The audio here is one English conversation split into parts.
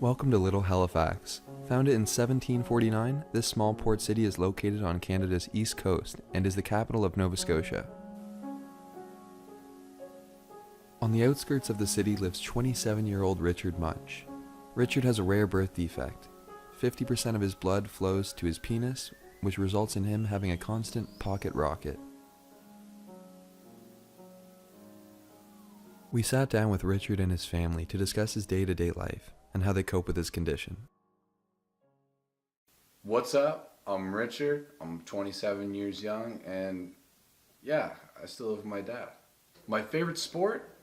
Welcome to Little Halifax. Founded in 1749, this small port city is located on Canada's east coast and is the capital of Nova Scotia. On the outskirts of the city lives 27-year-old Richard Munch. Richard has a rare birth defect. 50% of his blood flows to his penis, which results in him having a constant pocket rocket. We sat down with Richard and his family to discuss his day-to-day life and how they cope with his condition. What's up? I'm Richard. I'm 27 years young, and yeah, I still live with my dad. My favorite sport?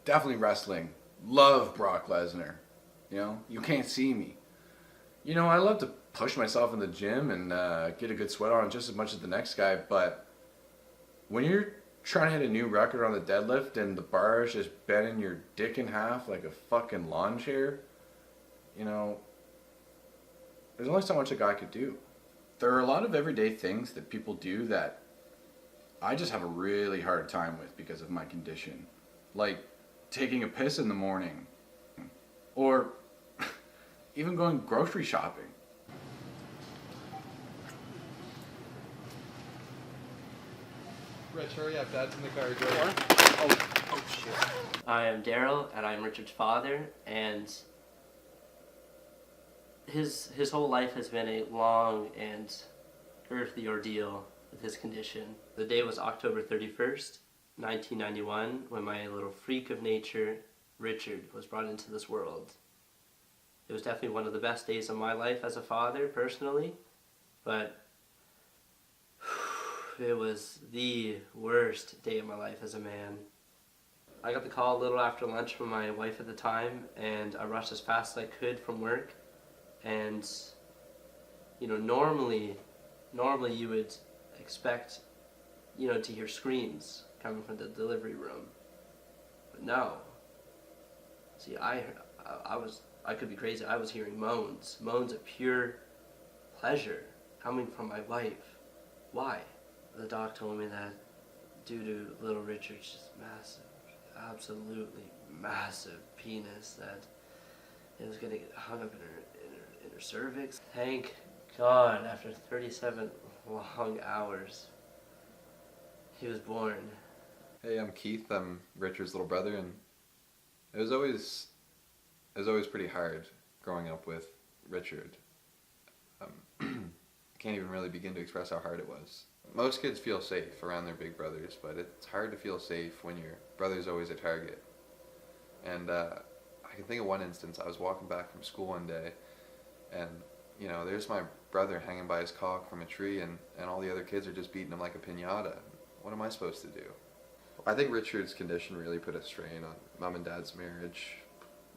Definitely wrestling. Love Brock Lesnar. You know, you can't see me. You know, I love to push myself in the gym and get a good sweat on just as much as the next guy, but when you're trying to hit a new record on the deadlift and the bar is just bending your dick in half like a fucking lawn chair, you know, there's only so much a guy could do. There are a lot of everyday things that people do that I just have a really hard time with because of my condition. Like taking a piss in the morning, or even going grocery shopping. Rich, hurry up, Dad's in the car. Oh shit. I am Daryl, and I'm Richard's father, and his whole life has been a long and earthy ordeal with his condition. The day was October 31st, 1991, when my little freak of nature, Richard, was brought into this world. It was definitely one of the best days of my life as a father, personally, but it was the worst day of my life as a man. I got the call a little after lunch from my wife at the time, and I rushed as fast as I could from work. And, you know, normally you would expect, you know, to hear screams coming from the delivery room. But no. See, I could be crazy. I was hearing moans of pure pleasure coming from my wife. Why? The doc told me that due to little Richard's just massive, absolutely massive penis, that it was going to get hung up in her cervix. Thank God, after 37 long hours, he was born. Hey, I'm Keith. I'm Richard's little brother, and it was always pretty hard growing up with Richard. I can't even really begin to express how hard it was. Most kids feel safe around their big brothers, but it's hard to feel safe when your brother's always a target. And I can think of one instance. I was walking back from school one day, and you know, there's my brother hanging by his cock from a tree, and all the other kids are just beating him like a piñata. What am I supposed to do? I think Richard's condition really put a strain on Mom and Dad's marriage.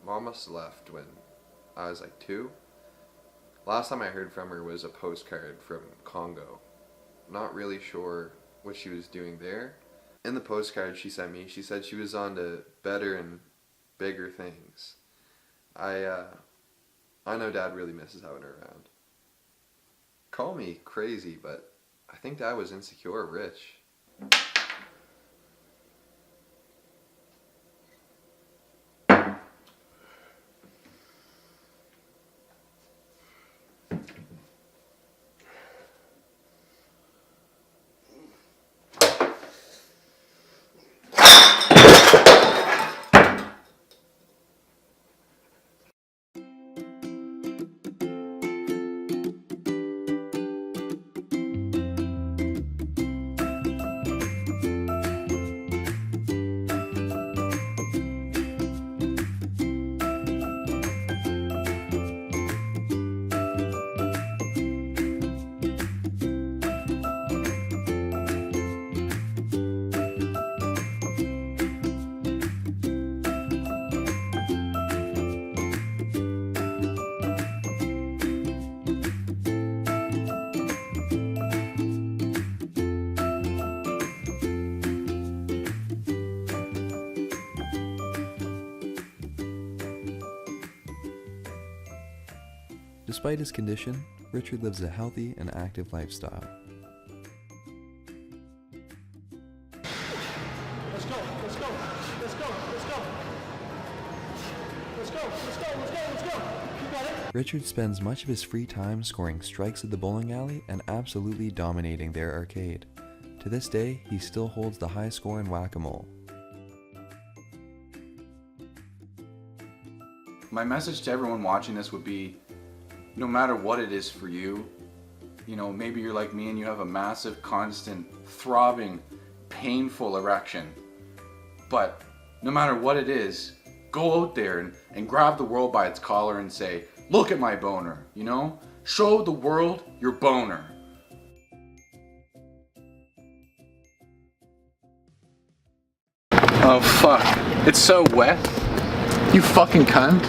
Mom must have left when I was like 2. Last time I heard from her was a postcard from Congo. Not really sure what she was doing there. In the postcard she sent me, she said she was on to better and bigger things. I know Dad really misses having her around. Call me crazy, but I think Dad was insecure of Rich. Despite his condition, Richard lives a healthy and active lifestyle. Let's go, let's go, let's go, let's go. Let's go, let's go, let's go, let's go. Richard spends much of his free time scoring strikes at the bowling alley and absolutely dominating their arcade. To this day, he still holds the high score in whack-a-mole. My message to everyone watching this would be, no matter what it is for you, you know, maybe you're like me and you have a massive, constant, throbbing, painful erection. But no matter what it is, go out there and grab the world by its collar and say, look at my boner, you know? Show the world your boner. Oh fuck, it's so wet. You fucking cunt.